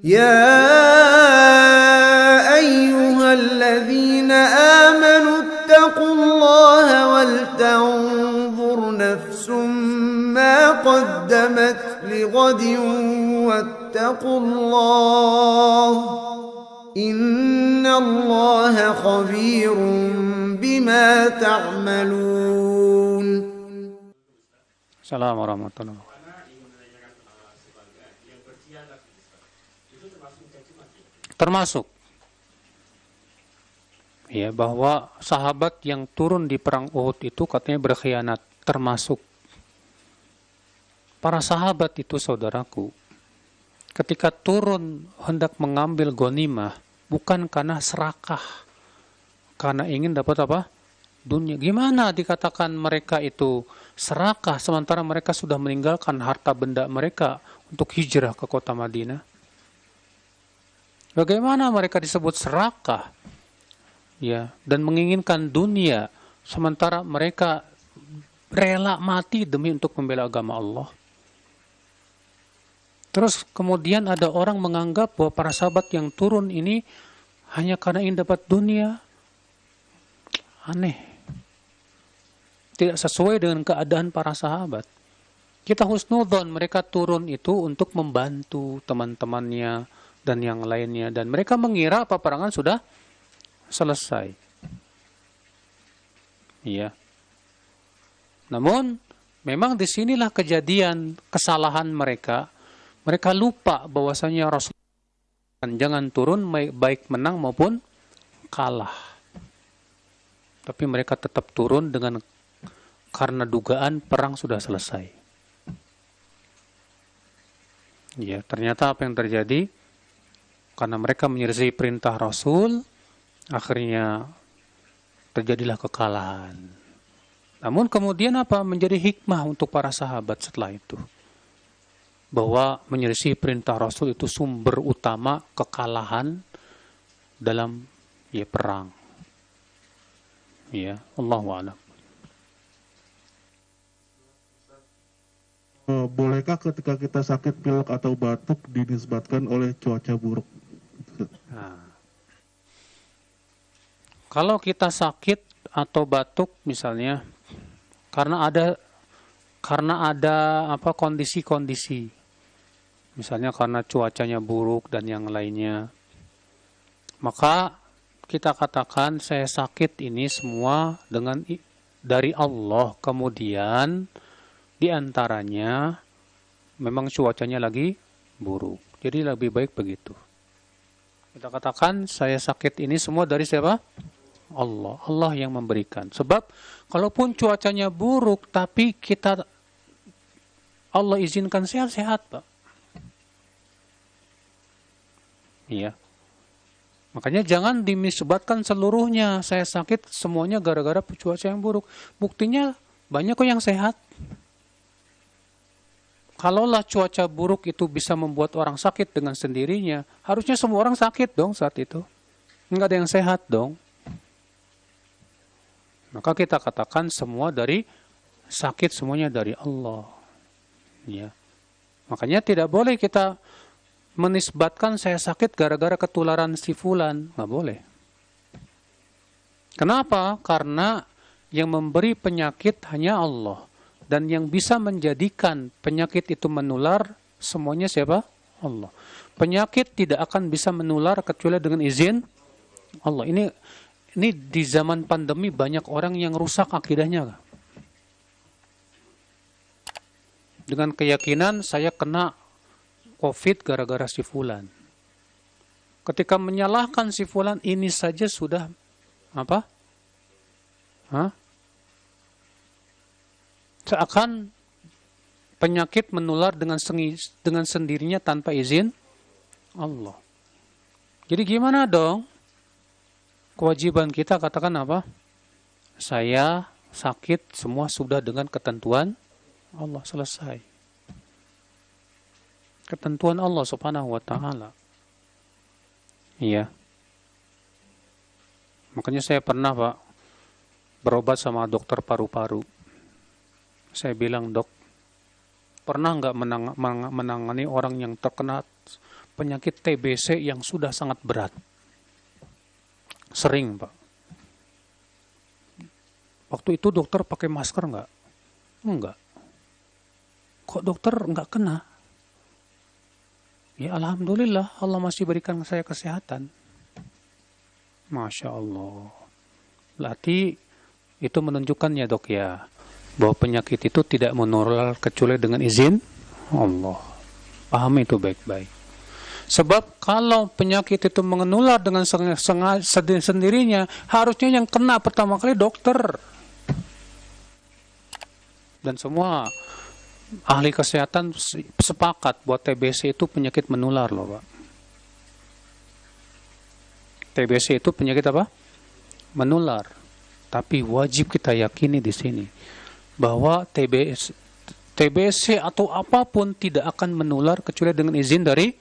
يا أيها الذين آمنوا اتقوا الله ولتنظر نفس ما قدمت لغد واتقوا الله إن الله خبير بما تعملون. Assalamualaikum warahmatullahi wabarakatuh. Termasuk ya bahwa sahabat yang turun di perang Uhud itu katanya berkhianat, termasuk para sahabat itu, saudaraku, ketika turun hendak mengambil ghanimah bukan karena serakah, karena ingin dapat apa? Dunia. Gimana dikatakan mereka itu serakah sementara mereka sudah meninggalkan harta benda mereka untuk hijrah ke kota Madinah? Bagaimana mereka disebut serakah? Ya, dan menginginkan dunia sementara mereka rela mati demi untuk membela agama Allah. Terus kemudian ada orang menganggap bahwa para sahabat yang turun ini hanya karena ingin dapat dunia. Aneh. Tidak sesuai dengan keadaan para sahabat. Kita husnudzon, mereka turun itu untuk membantu teman-temannya dan yang lainnya, dan mereka mengira peperangan sudah selesai. Iya. Namun memang disinilah kejadian kesalahan mereka. Mereka lupa bahwasanya Rasulullah jangan turun baik menang maupun kalah. Tapi mereka tetap turun karena dugaan perang sudah selesai. Ya, ternyata apa yang terjadi? Karena mereka menyelisih perintah Rasul, akhirnya terjadilah kekalahan. Namun kemudian apa? Menjadi hikmah untuk para sahabat setelah itu. Bahwa menyelisih perintah Rasul itu sumber utama kekalahan dalam perang. Ya, Allahu a'lam. Bolehkah ketika kita sakit pilek atau batuk dinisbatkan oleh cuaca buruk? Nah, kalau kita sakit atau batuk misalnya karena ada kondisi-kondisi, misalnya karena cuacanya buruk dan yang lainnya, maka kita katakan saya sakit ini semua dari Allah. Kemudian diantaranya memang cuacanya lagi buruk, jadi lebih baik begitu. Kita katakan saya sakit ini semua dari siapa? Allah. Allah yang memberikan. Sebab kalaupun cuacanya buruk tapi Allah izinkan sehat-sehat, Pak. Iya. Makanya jangan dinisbatkan seluruhnya saya sakit semuanya gara-gara cuaca yang buruk. Buktinya banyak kok yang sehat. Kalaulah cuaca buruk itu bisa membuat orang sakit dengan sendirinya, harusnya semua orang sakit dong saat itu. Enggak ada yang sehat dong. Maka kita katakan semuanya dari Allah. Ya. Makanya tidak boleh kita menisbatkan saya sakit gara-gara ketularan si fulan. Nggak boleh. Kenapa? Karena yang memberi penyakit hanya Allah. Dan yang bisa menjadikan penyakit itu menular semuanya siapa? Allah. Penyakit tidak akan bisa menular kecuali dengan izin Allah. Ini di zaman pandemi banyak orang yang rusak akidahnya. Dengan keyakinan saya kena COVID gara-gara si fulan. Ketika menyalahkan si fulan ini saja sudah apa? Seakan penyakit menular dengan sendirinya tanpa izin Allah. Jadi gimana dong? Kewajiban kita katakan apa? Saya sakit semua sudah dengan ketentuan Allah, selesai. Ketentuan Allah Subhanahu wa taala. Iya. Makanya saya pernah, Pak, berobat sama dokter paru-paru. Saya bilang, dok, pernah nggak menangani orang yang terkena penyakit TBC yang sudah sangat berat. Sering, Pak. Waktu itu dokter pakai masker nggak? Enggak. Kok dokter nggak kena? Ya alhamdulillah, Allah masih berikan saya kesehatan. Masya Allah. Berarti itu menunjukkan ya dok ya, bahwa penyakit itu tidak menular kecuali dengan izin Allah. Paham itu baik-baik. Sebab kalau penyakit itu menular dengan sendirinya, harusnya yang kena pertama kali dokter. Dan semua ahli kesehatan sepakat bahwa TBC itu penyakit menular loh Pak. TBC itu penyakit apa? Menular. Tapi wajib kita yakini di sini bahwa TBC atau apapun tidak akan menular kecuali dengan izin dari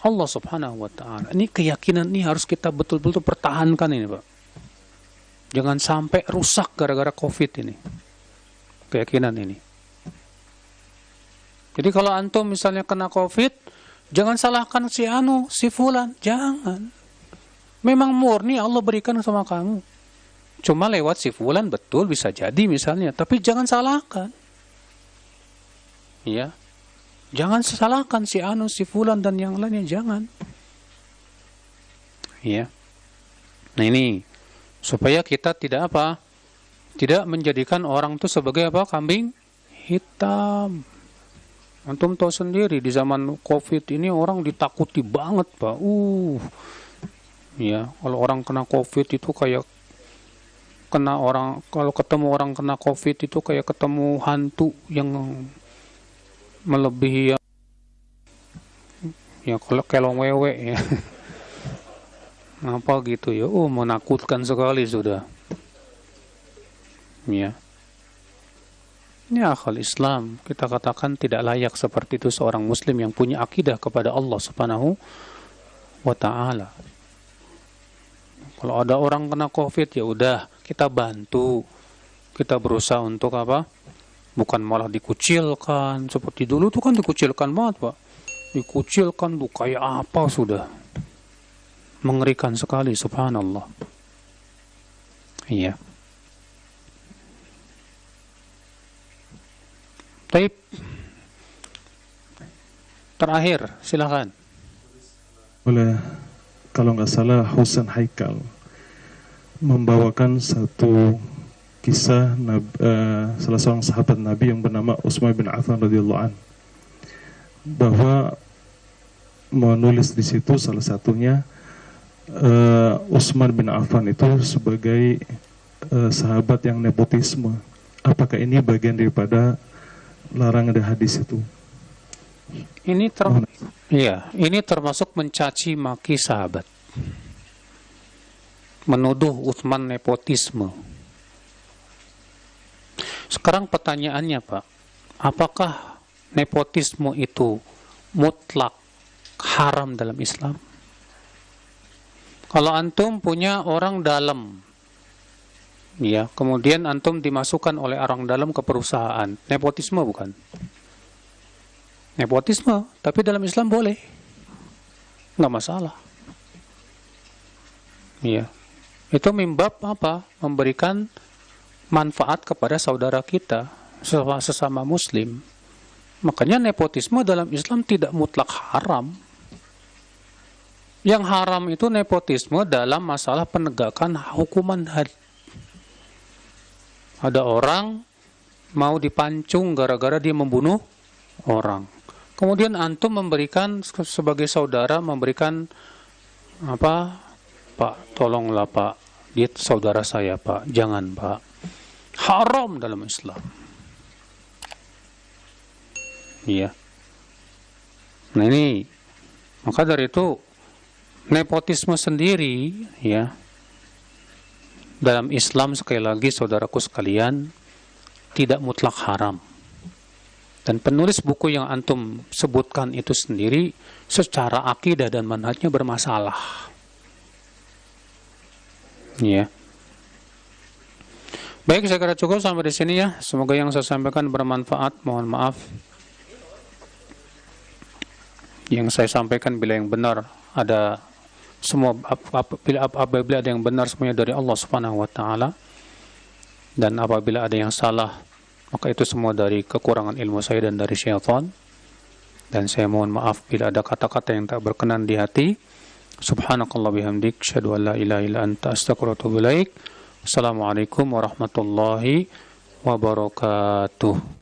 Allah Subhanahu wa taala. Ini keyakinan ini harus kita betul-betul pertahankan ini, Pak. Jangan sampai rusak gara-gara Covid ini. Keyakinan ini. Jadi kalau antum misalnya kena Covid, jangan salahkan si fulan, jangan. Memang murni Allah berikan sama kamu. Cuma lewat si fulan betul bisa jadi misalnya, tapi jangan salahkan. Ya. Jangan salahkan si fulan dan yang lainnya, jangan. Ya. Nah ini supaya kita tidak apa? Tidak menjadikan orang itu sebagai apa? Kambing hitam. Antum tahu sendiri di zaman Covid ini orang ditakuti banget, Pak. Ya, kalau orang kena Covid itu kayak kalau ketemu orang kena Covid itu kayak ketemu hantu yang melebihi ya kalau kelong wewe ya. Apa gitu ya? Menakutkan sekali sudah. Ya. Ini akal Islam, kita katakan tidak layak seperti itu seorang muslim yang punya akidah kepada Allah Subhanahu wa taala. Kalau ada orang kena Covid ya udah, kita bantu. Kita berusaha untuk apa? Bukan malah dikucilkan. Seperti dulu tuh kan dikucilkan banget, Pak. Dikucilkan tuh kayak apa sudah. Mengerikan sekali, subhanallah. Iya. Taib. Terakhir, silakan. Oleh, kalau nggak salah, Husain Haikal membawakan satu kisah salah seorang sahabat Nabi yang bernama Utsman bin Affan radhiyallahu an, bahwa menulis di situ salah satunya Utsman bin Affan itu sebagai sahabat yang nepotisme. Apakah ini bagian daripada larangan dari hadis itu? Ini termasuk mencaci maki sahabat, menuduh Utsman nepotisme. Sekarang pertanyaannya, Pak, apakah nepotisme itu mutlak haram dalam Islam? Kalau antum punya orang dalam, ya, kemudian antum dimasukkan oleh orang dalam ke perusahaan, nepotisme bukan? Nepotisme, tapi dalam Islam boleh, nggak masalah. Ya, itu mimbab apa? Memberikan manfaat kepada saudara kita, sesama Muslim. Makanya nepotisme dalam Islam tidak mutlak haram. Yang haram itu nepotisme dalam masalah penegakan hukuman had. Ada orang mau dipancung gara-gara dia membunuh orang. Kemudian antum memberikan sebagai saudara, memberikan apa? Pak, tolonglah Pak, dia saudara saya Pak, jangan Pak. Haram dalam Islam. Iya. Nah ini, maka dari itu nepotisme sendiri, ya, dalam Islam sekali lagi saudaraku sekalian tidak mutlak haram. Dan penulis buku yang antum sebutkan itu sendiri secara akidah dan manhajnya bermasalah. Ya. Baik, saya kira cukup sampai di sini ya. Semoga yang saya sampaikan bermanfaat. Mohon maaf yang saya sampaikan bila yang benar ada semua, apabila ada yang benar semuanya dari Allah Subhanahu wa taala, dan apabila ada yang salah maka itu semua dari kekurangan ilmu saya dan dari syaitan. Dan saya mohon maaf bila ada kata-kata yang tak berkenan di hati. Subhanakallah bihamdik, asyhadu an la ilaha illa anta, astaghfiruka wa atubu ilaik. Assalamualaikum warahmatullahi wabarakatuh.